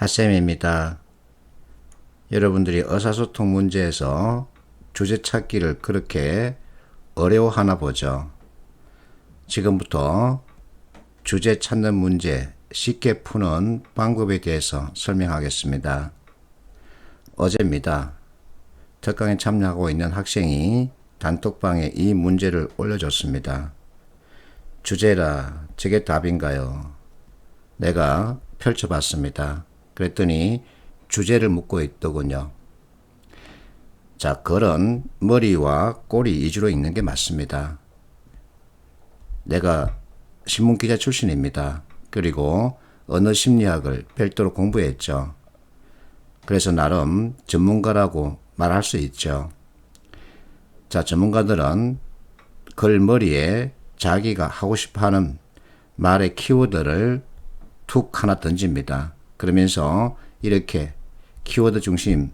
핫쌤입니다. 여러분들이 의사소통 문제에서 주제 찾기를 그렇게 어려워하나 보죠. 지금부터 주제 찾는 문제 쉽게 푸는 방법에 대해서 설명하겠습니다. 어제입니다. 특강에 참여하고 있는 학생이 단톡방에 이 문제를 올려줬습니다. 주제라 저게 답인가요? 내가 펼쳐봤습니다. 그랬더니 주제를 묻고 있더군요. 자, 글은 머리와 꼬리 위주로 읽는 게 맞습니다. 내가 신문기자 출신입니다. 그리고 언어심리학을 별도로 공부했죠. 그래서 나름 전문가라고 말할 수 있죠. 자, 전문가들은 글 머리에 자기가 하고 싶어하는 말의 키워드를 툭 하나 던집니다. 그러면서 이렇게 키워드 중심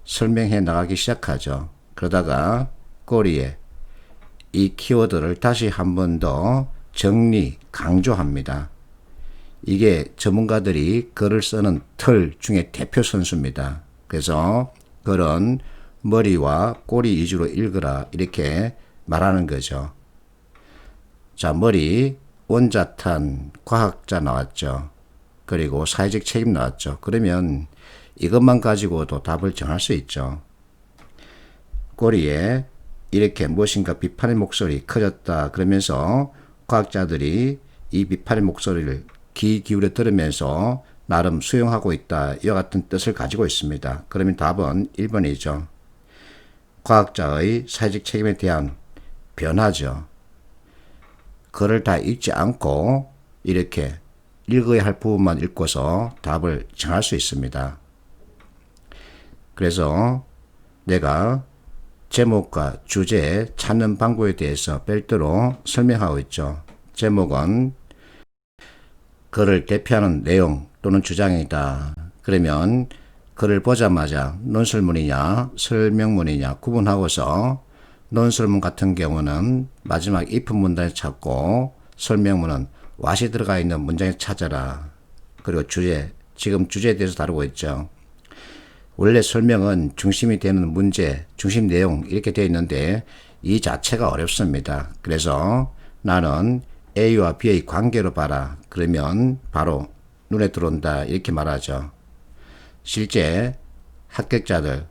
설명해 나가기 시작하죠. 그러다가 꼬리에 이 키워드를 다시 한 번 더 정리, 강조합니다. 이게 전문가들이 글을 쓰는 틀 중에 대표 선수입니다. 그래서 글은 머리와 꼬리 위주로 읽으라 이렇게 말하는 거죠. 자, 머리, 원자탄, 과학자 나왔죠. 그리고 사회적 책임 나왔죠. 그러면 이것만 가지고도 답을 정할 수 있죠. 꼬리에 이렇게 무엇인가 비판의 목소리 커졌다 그러면서 과학자들이 이 비판의 목소리를 귀 기울여 들으면서 나름 수용하고 있다 이와 같은 뜻을 가지고 있습니다. 그러면 답은 1번이죠. 과학자의 사회적 책임에 대한 변화죠. 글을 다 읽지 않고 이렇게 읽어야 할 부분만 읽고서 답을 정할 수 있습니다. 그래서 내가 제목과 주제 찾는 방법에 대해서 별도로 설명하고 있죠. 제목은 글을 대표하는 내용 또는 주장이다. 그러면 글을 보자마자 논설문이냐 설명문이냐 구분하고서 논설문 같은 경우는 마지막 if 문단에 찾고 설명문은 what이 들어가 있는 문장에 찾아라. 그리고 주제, 지금 주제에 대해서 다루고 있죠. 원래 설명은 중심이 되는 문제, 중심 내용 이렇게 되어 있는데 이 자체가 어렵습니다. 그래서 나는 A와 B의 관계로 봐라. 그러면 바로 눈에 들어온다 이렇게 말하죠. 실제 합격자들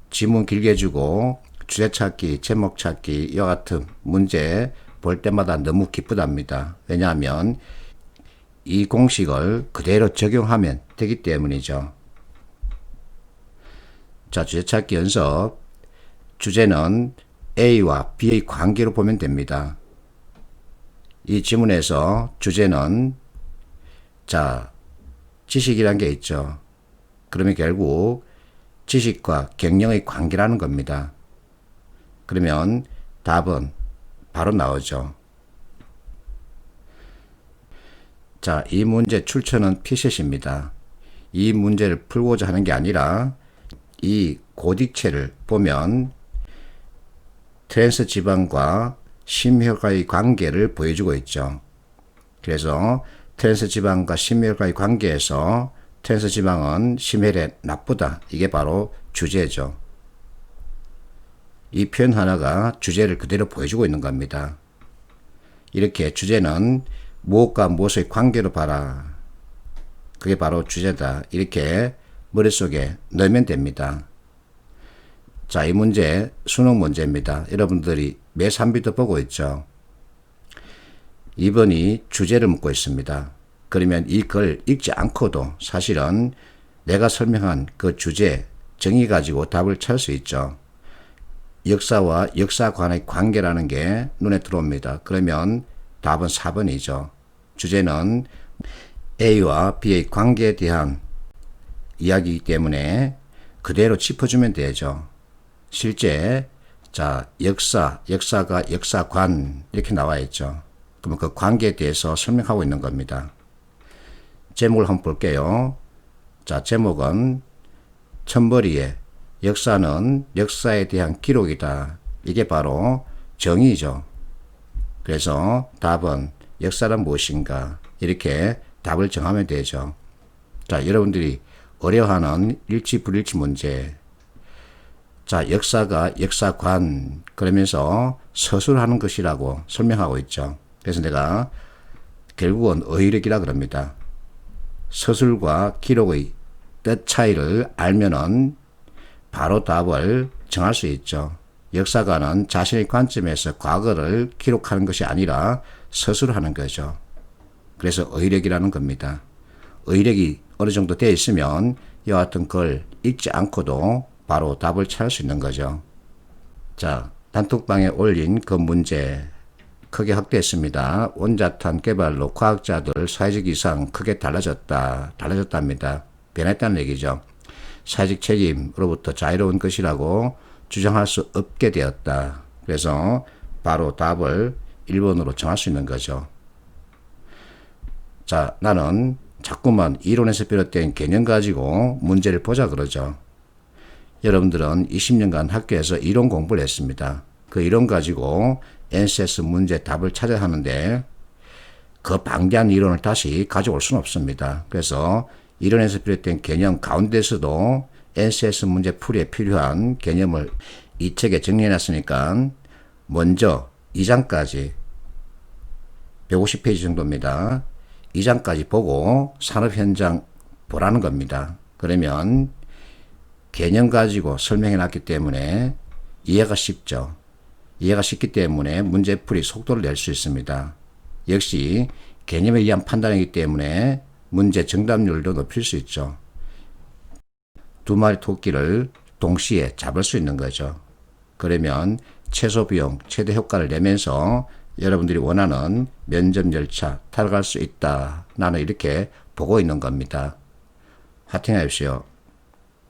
지문 길게 주고 주제 찾기, 제목 찾기 이와 같은 문제 볼 때마다 너무 기쁘답니다. 왜냐하면 이 공식을 그대로 적용하면 되기 때문이죠. 자, 주제 찾기 연습. 주제는 A와 B의 관계로 보면 됩니다. 이 지문에서 주제는 자, 지식이란 게 있죠. 그러면 결국 지식과 경영의 관계라는 겁니다. 그러면 답은 바로 나오죠. 자, 이 문제 출처는 피셋입니다. 이 문제를 풀고자 하는 게 아니라 이 고딕체를 보면 트랜스 지방과 심혈과의 관계를 보여주고 있죠. 그래서 트랜스 지방과 심혈과의 관계에서 트랜스 지방은 심혈에 나쁘다. 이게 바로 주제죠. 이 표현 하나가 주제를 그대로 보여주고 있는 겁니다. 이렇게 주제는 무엇과 무엇의 관계로 봐라. 그게 바로 주제다. 이렇게 머릿속에 넣으면 됩니다. 자, 이 문제 수능 문제입니다. 여러분들이 매 3비도 보고 있죠. 2번이 주제를 묻고 있습니다. 그러면 이 글 읽지 않고도 사실은 내가 설명한 그 주제 정의 가지고 답을 찾을 수 있죠. 역사와 역사관의 관계라는 게 눈에 들어옵니다. 그러면 답은 4번이죠. 주제는 A와 B의 관계에 대한 이야기이기 때문에 그대로 짚어주면 되죠. 실제 자, 역사가 역사관 이렇게 나와 있죠. 그러면 그 관계에 대해서 설명하고 있는 겁니다. 제목을 한번 볼게요. 자, 제목은 첫머리에 역사는 역사에 대한 기록이다. 이게 바로 정의죠. 그래서 답은 역사란 무엇인가 이렇게 답을 정하면 되죠. 자, 여러분들이 어려워하는 일치 불일치 문제. 자, 역사가 역사관 그러면서 서술하는 것이라고 설명하고 있죠. 그래서 내가 결국은 어휘력이라 그럽니다. 서술과 기록의 뜻 차이를 알면은 바로 답을 정할 수 있죠. 역사가는 자신의 관점에서 과거를 기록하는 것이 아니라 서술하는 거죠. 그래서 어휘력이라는 겁니다. 어휘력이 어느 정도 되어 있으면 이와 같은 걸 읽지 않고도 바로 답을 찾을 수 있는 거죠. 자, 단톡방에 올린 그 문제 크게 확대했습니다. 원자탄 개발로 과학자들 사회적 이상 크게 달라졌답니다. 변했다는 얘기죠. 사회적 책임으로부터 자유로운 것이라고 주장할 수 없게 되었다. 그래서 바로 답을 1번으로 정할 수 있는 거죠. 자, 나는 자꾸만 이론에서 비롯된 개념 가지고 문제를 보자 그러죠. 여러분들은 20년간 학교에서 이론 공부를 했습니다. 그 이론 가지고 NCS 문제 답을 찾아야 하는데 그 방대한 이론을 다시 가져올 수는 없습니다. 그래서 이론에서 비롯된 개념 가운데서도 NCS 문제 풀이에 필요한 개념을 이 책에 정리해놨으니까 먼저 2장까지 150페이지 정도입니다. 2장까지 보고 산업 현장 보라는 겁니다. 그러면 개념 가지고 설명해 놨기 때문에 이해가 쉽죠. 이해가 쉽기 때문에 문제풀이 속도를 낼 수 있습니다. 역시 개념에 의한 판단이기 때문에 문제 정답률도 높일 수 있죠. 두 마리 토끼를 동시에 잡을 수 있는 거죠. 그러면 최소 비용, 최대 효과를 내면서 여러분들이 원하는 면접 열차 타러 갈 수 있다. 나는 이렇게 보고 있는 겁니다. 화이팅 하십시오.